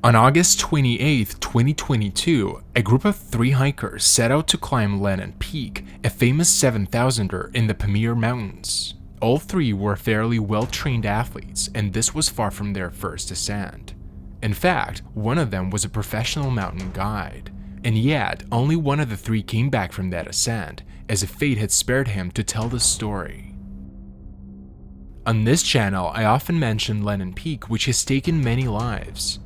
On August 28, 2022, a group of 3 hikers set out to climb Lenin Peak, a famous 7,000er in the Pamir Mountains. All 3 were fairly well-trained athletes, and this was far from their first ascent. In fact, one of them was a professional mountain guide, and yet only one of the 3 came back from that ascent, as if fate had spared him to tell the story. On this channel, I often mention Lenin Peak, which has taken many lives.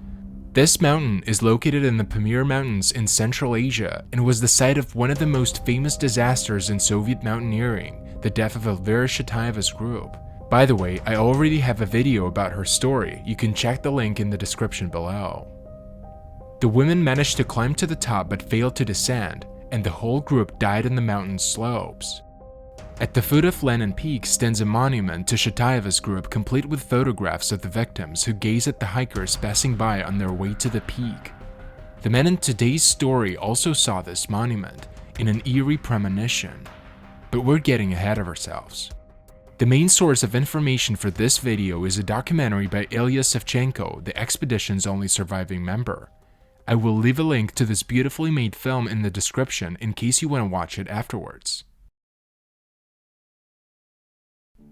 This mountain is located in the Pamir Mountains in Central Asia and was the site of one of the most famous disasters in Soviet mountaineering, the death of Elvira Shatayeva's group. By the way, I already have a video about her story, you can check the link in the description below. The women managed to climb to the top but failed to descend, and the whole group died on the mountain's slopes. At the foot of Lenin Peak stands a monument to Shatayeva's group complete with photographs of the victims who gaze at the hikers passing by on their way to the peak. The men in today's story also saw this monument in an eerie premonition, but we're getting ahead of ourselves. The main source of information for this video is a documentary by Ilia, the expedition's only surviving member. I will leave a link to this beautifully made film in the description in case you want to watch it afterwards.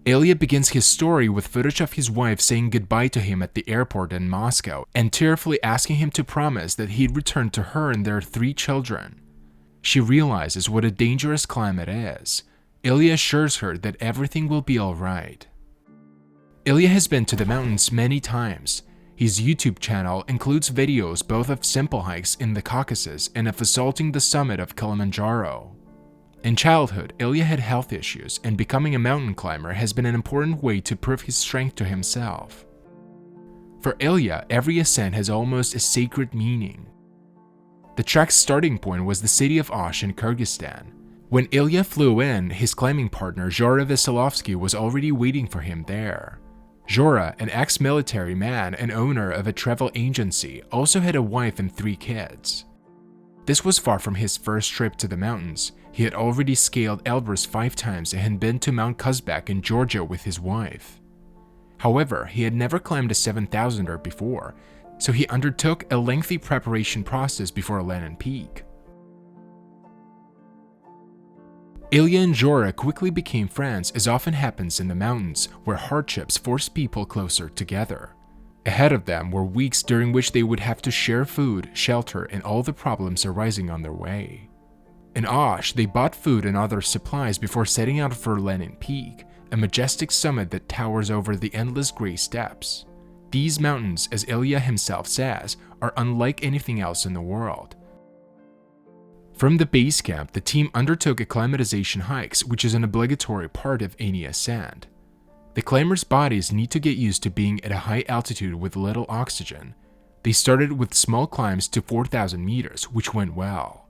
Ilia begins his story with footage of his wife saying goodbye to him at the airport in Moscow and tearfully asking him to promise that he'd return to her and their 3 children. She realizes what a dangerous climb it is. Ilia assures her that everything will be alright. Ilia has been to the mountains many times. His YouTube channel includes videos both of simple hikes in the Caucasus and of assaulting the summit of Kilimanjaro. In childhood, Ilia had health issues, and becoming a mountain climber has been an important way to prove his strength to himself. For Ilia, every ascent has almost a sacred meaning. The trek's starting point was the city of Osh in Kyrgyzstan. When Ilia flew in, his climbing partner Zhora Veselovsky was already waiting for him there. Zhora, an ex-military man and owner of a travel agency, also had a wife and 3 kids. This was far from his first trip to the mountains. He had already scaled Elbrus 5 times and had been to Mount Kazbek in Georgia with his wife. However, he had never climbed a 7,000er before, so he undertook a lengthy preparation process before Lenin Peak. Ilia and Zhora quickly became friends, as often happens in the mountains, where hardships force people closer together. Ahead of them were weeks during which they would have to share food, shelter, and all the problems arising on their way. In Osh, they bought food and other supplies before setting out for Lenin Peak, a majestic summit that towers over the endless gray steppes. These mountains, as Ilia himself says, are unlike anything else in the world. From the base camp, the team undertook acclimatization hikes, which is an obligatory part of any ascent. The climbers' bodies need to get used to being at a high altitude with little oxygen. They started with small climbs to 4,000 meters, which went well.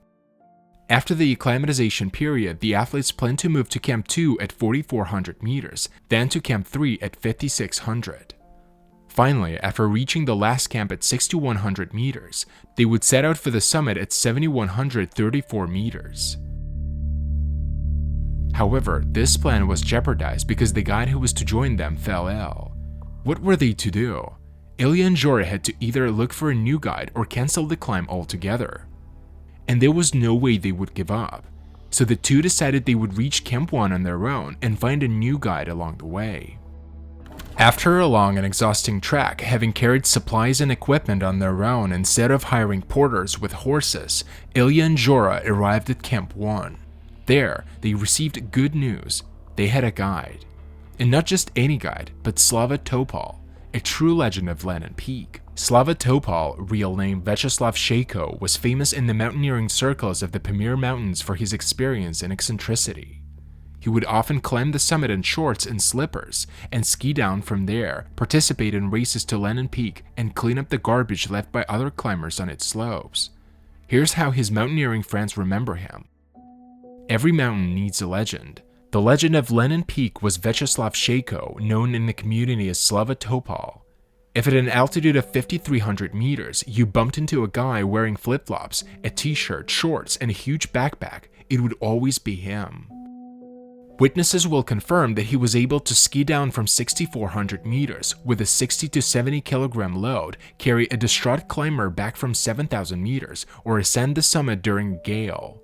After the acclimatization period, the athletes planned to move to Camp 2 at 4,400 meters, then to Camp 3 at 5,600. Finally, after reaching the last camp at 6,100 meters, they would set out for the summit at 7,134 meters. However, this plan was jeopardized because the guide who was to join them fell ill. What were they to do? Ilia and Zhora had to either look for a new guide or cancel the climb altogether. And there was no way they would give up, so the 2 decided they would reach Camp 1 on their own and find a new guide along the way. After a long and exhausting trek, having carried supplies and equipment on their own instead of hiring porters with horses, Ilia and Zhora arrived at Camp 1. There, they received good news. They had a guide. And not just any guide, but Slava Topal, a true legend of Lenin Peak. Slava Topal, real name Vyacheslav Shayko, was famous in the mountaineering circles of the Pamir Mountains for his experience and eccentricity. He would often climb the summit in shorts and slippers, and ski down from there, participate in races to Lenin Peak, and clean up the garbage left by other climbers on its slopes. Here's how his mountaineering friends remember him. Every mountain needs a legend. The legend of Lenin Peak was Vyacheslav Shayko, known in the community as Slava Topal. If at an altitude of 5,300 meters, you bumped into a guy wearing flip-flops, a t-shirt, shorts, and a huge backpack, it would always be him. Witnesses will confirm that he was able to ski down from 6,400 meters with a 60 to 70 kilogram load, carry a distraught climber back from 7,000 meters, or ascend the summit during a gale.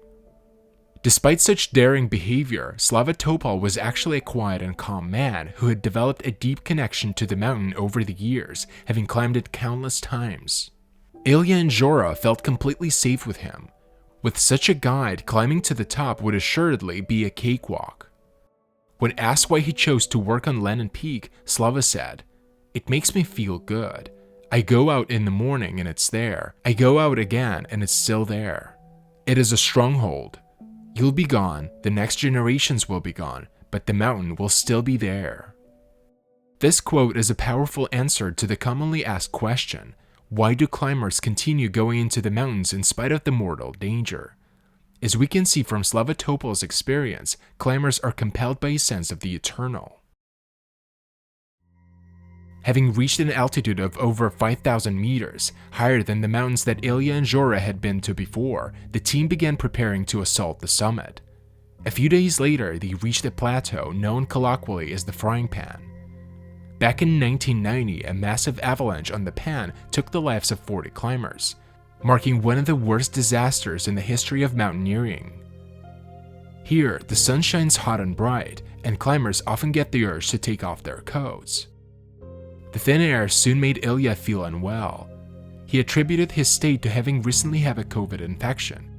Despite such daring behavior, Slava Topal was actually a quiet and calm man who had developed a deep connection to the mountain over the years, having climbed it countless times. Ilia and Zhora felt completely safe with him. With such a guide, climbing to the top would assuredly be a cakewalk. When asked why he chose to work on Lenin Peak, Slava said, "It makes me feel good. I go out in the morning and it's there. I go out again and it's still there. It is a stronghold. You'll be gone, the next generations will be gone, but the mountain will still be there." This quote is a powerful answer to the commonly asked question, why do climbers continue going into the mountains in spite of the mortal danger? As we can see from Slava Topal's experience, climbers are compelled by a sense of the eternal. Having reached an altitude of over 5,000 meters, higher than the mountains that Ilia and Zhora had been to before, the team began preparing to assault the summit. A few days later, they reached a plateau known colloquially as the Frying Pan. Back in 1990, a massive avalanche on the pan took the lives of 40 climbers, marking one of the worst disasters in the history of mountaineering. Here, the sun shines hot and bright, and climbers often get the urge to take off their coats. The thin air soon made Ilia feel unwell. He attributed his state to having recently had a COVID infection,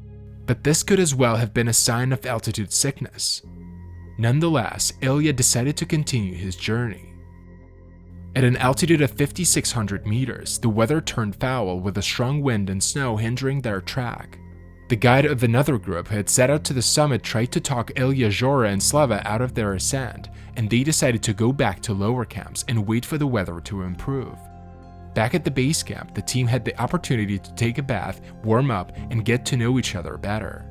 but this could as well have been a sign of altitude sickness. Nonetheless, Ilia decided to continue his journey. At an altitude of 5,600 meters, the weather turned foul with a strong wind and snow hindering their track. The guide of another group who had set out to the summit tried to talk Ilia, Zhora, and Slava out of their ascent, and they decided to go back to lower camps and wait for the weather to improve. Back at the base camp, the team had the opportunity to take a bath, warm up, and get to know each other better.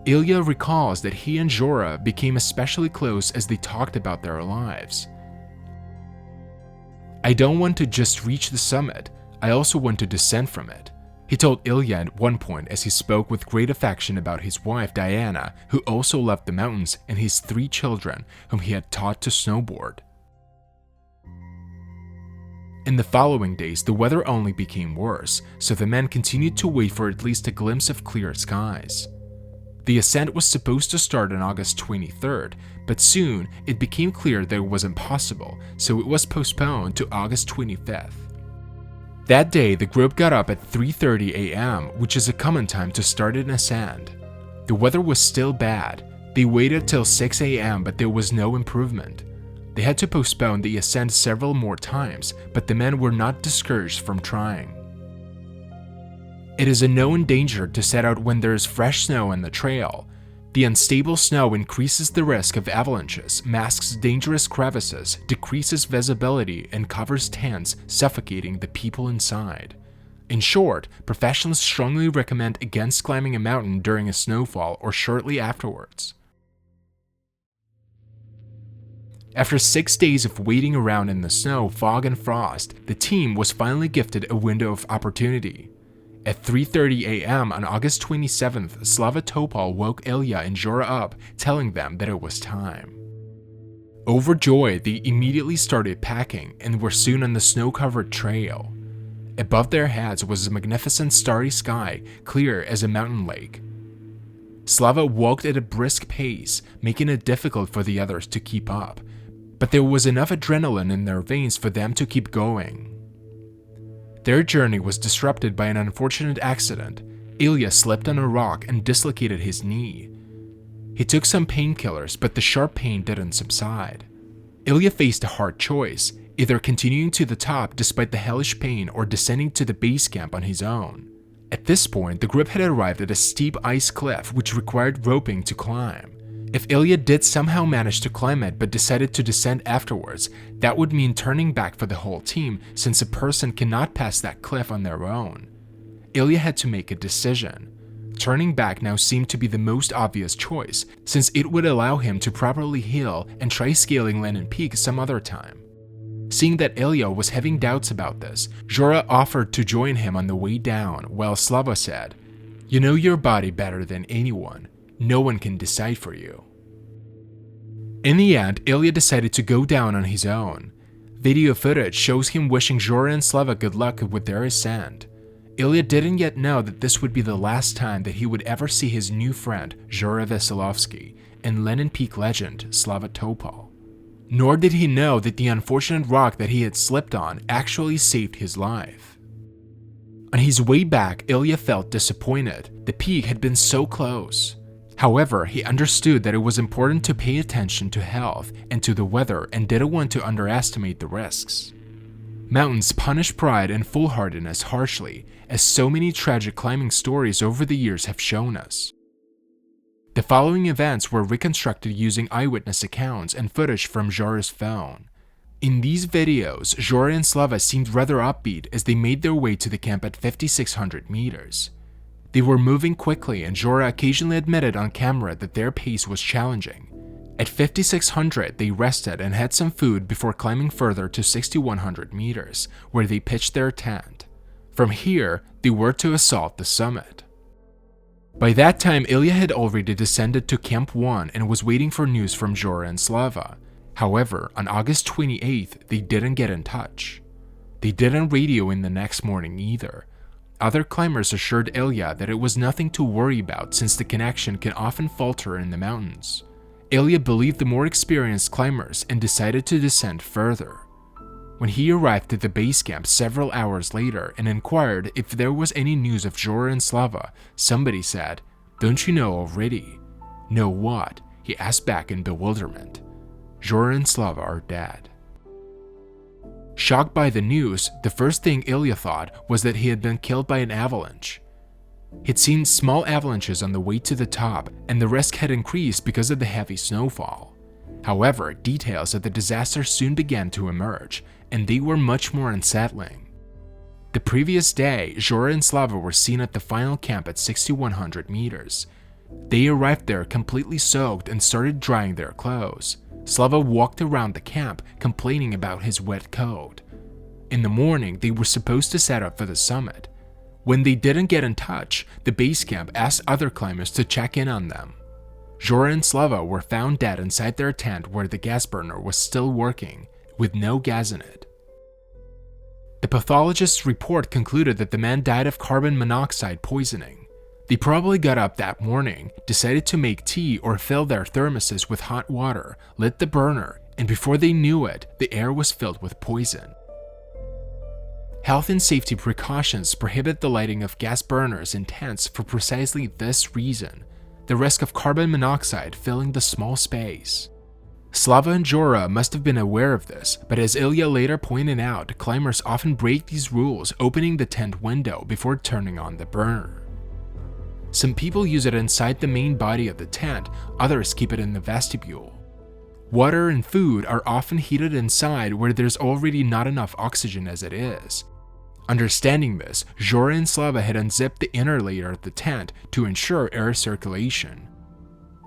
Ilia recalls that he and Zhora became especially close as they talked about their lives. "I don't want to just reach the summit, I also want to descend from it," he told Ilia at one point as he spoke with great affection about his wife Diana, who also loved the mountains, and his 3 children, whom he had taught to snowboard. In the following days, the weather only became worse, so the men continued to wait for at least a glimpse of clear skies. The ascent was supposed to start on August 23rd, but soon it became clear that it was impossible, so it was postponed to August 25th. That day, the group got up at 3:30 a.m., which is a common time to start an ascent. The weather was still bad. They waited till 6 a.m., but there was no improvement. They had to postpone the ascent several more times, but the men were not discouraged from trying. It is a known danger to set out when there is fresh snow on the trail. The unstable snow increases the risk of avalanches, masks dangerous crevices, decreases visibility, and covers tents, suffocating the people inside. In short, professionals strongly recommend against climbing a mountain during a snowfall or shortly afterwards. After 6 days of waiting around in the snow, fog, and frost, the team was finally gifted a window of opportunity. At 3:30 a.m. on August 27th, Slava Topal woke Ilia and Zhora up, telling them that it was time. Overjoyed, they immediately started packing and were soon on the snow-covered trail. Above their heads was a magnificent starry sky, clear as a mountain lake. Slava walked at a brisk pace, making it difficult for the others to keep up, but there was enough adrenaline in their veins for them to keep going. Their journey was disrupted by an unfortunate accident. Ilia slipped on a rock and dislocated his knee. He took some painkillers, but the sharp pain didn't subside. Ilia faced a hard choice, either continuing to the top despite the hellish pain or descending to the base camp on his own. At this point, the group had arrived at a steep ice cliff which required roping to climb. If Ilia did somehow manage to climb it but decided to descend afterwards, that would mean turning back for the whole team, since a person cannot pass that cliff on their own. Ilia had to make a decision. Turning back now seemed to be the most obvious choice, since it would allow him to properly heal and try scaling Lenin Peak some other time. Seeing that Ilia was having doubts about this, Zhora offered to join him on the way down, while Slava said, "You know your body better than anyone. No one can decide for you." In the end, Ilia decided to go down on his own. Video footage shows him wishing Zhora and Slava good luck with their ascent. Ilia didn't yet know that this would be the last time that he would ever see his new friend Zhora Veselovsky and Lenin Peak legend Slava Topal. Nor did he know that the unfortunate rock that he had slipped on actually saved his life. On his way back, Ilia felt disappointed. The peak had been so close. However, he understood that it was important to pay attention to health and to the weather and didn't want to underestimate the risks. Mountains punish pride and foolhardiness harshly, as so many tragic climbing stories over the years have shown us. The following events were reconstructed using eyewitness accounts and footage from Zhora's phone. In these videos, Zhora and Slava seemed rather upbeat as they made their way to the camp at 5,600 meters. They were moving quickly, and Zhora occasionally admitted on camera that their pace was challenging. At 5,600, they rested and had some food before climbing further to 6,100 meters, where they pitched their tent. From here, they were to assault the summit. By that time, Ilia had already descended to Camp 1 and was waiting for news from Zhora and Slava. However, on August 28th, they didn't get in touch. They didn't radio in the next morning either. Other climbers assured Ilia that it was nothing to worry about since the connection can often falter in the mountains. Ilia believed the more experienced climbers and decided to descend further. When he arrived at the base camp several hours later and inquired if there was any news of Zhora and Slava, somebody said, "Don't you know already?" "Know what?" he asked back in bewilderment. "Zhora and Slava are dead." Shocked by the news, the first thing Ilia thought was that he had been killed by an avalanche. He'd seen small avalanches on the way to the top, and the risk had increased because of the heavy snowfall. However, details of the disaster soon began to emerge, and they were much more unsettling. The previous day, Zhora and Slava were seen at the final camp at 6,100 meters. They arrived there completely soaked and started drying their clothes. Slava walked around the camp, complaining about his wet coat. In the morning, they were supposed to set out for the summit. When they didn't get in touch, the base camp asked other climbers to check in on them. Zhora and Slava were found dead inside their tent where the gas burner was still working, with no gas in it. The pathologist's report concluded that the man died of carbon monoxide poisoning. They probably got up that morning, decided to make tea or fill their thermoses with hot water, lit the burner, and before they knew it, the air was filled with poison. Health and safety precautions prohibit the lighting of gas burners in tents for precisely this reason: the risk of carbon monoxide filling the small space. Slava and Zhora must have been aware of this, but as Ilia later pointed out, climbers often break these rules, opening the tent window before turning on the burner. Some people use it inside the main body of the tent, others keep it in the vestibule. Water and food are often heated inside where there's already not enough oxygen as it is. Understanding this, Zhora and Slava had unzipped the inner layer of the tent to ensure air circulation.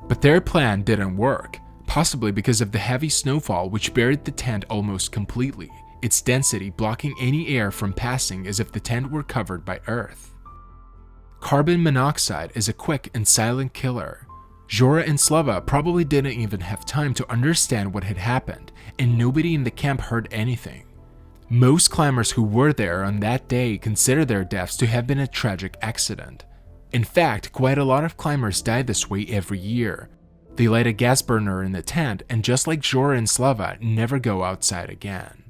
But their plan didn't work, possibly because of the heavy snowfall which buried the tent almost completely, its density blocking any air from passing as if the tent were covered by earth. Carbon monoxide is a quick and silent killer. Zhora and Slava probably didn't even have time to understand what had happened, and nobody in the camp heard anything. Most climbers who were there on that day consider their deaths to have been a tragic accident. In fact, quite a lot of climbers die this way every year. They light a gas burner in the tent and, just like Zhora and Slava, never go outside again.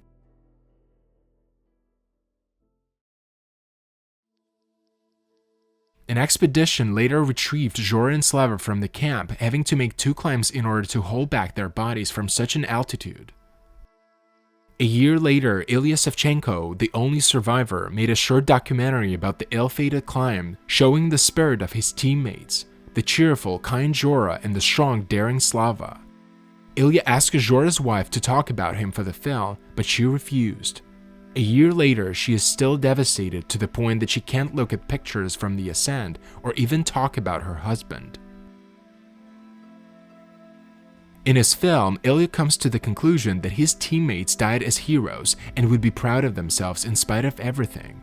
An expedition later retrieved Zhora and Slava from the camp, having to make 2 climbs in order to hold back their bodies from such an altitude. A year later, Ilia Savchenko, the only survivor, made a short documentary about the ill-fated climb, showing the spirit of his teammates, the cheerful, kind Zhora and the strong, daring Slava. Ilia asked Zhora's wife to talk about him for the film, but she refused. A year later, she is still devastated to the point that she can't look at pictures from the ascent or even talk about her husband. In his film, Ilia comes to the conclusion that his teammates died as heroes and would be proud of themselves in spite of everything.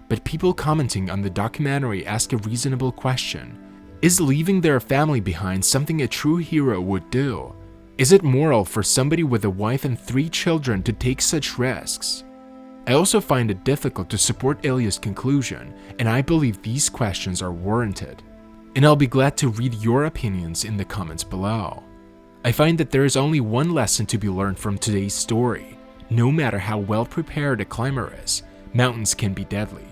But people commenting on the documentary ask a reasonable question: is leaving their family behind something a true hero would do? Is it moral for somebody with a wife and 3 children to take such risks? I also find it difficult to support Ilia's conclusion, and I believe these questions are warranted. And I'll be glad to read your opinions in the comments below. I find that there is only one lesson to be learned from today's story. No matter how well prepared a climber is, mountains can be deadly.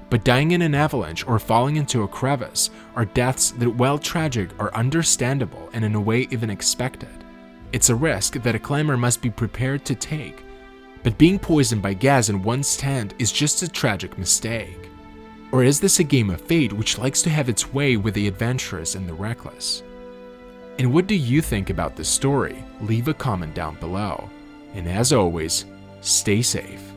But dying in an avalanche or falling into a crevice are deaths that, while tragic, are understandable and in a way even expected. It's a risk that a climber must be prepared to take. But being poisoned by gas in one's tent is just a tragic mistake. Or is this a game of fate which likes to have its way with the adventurous and the reckless? And what do you think about this story? Leave a comment down below. And as always, stay safe.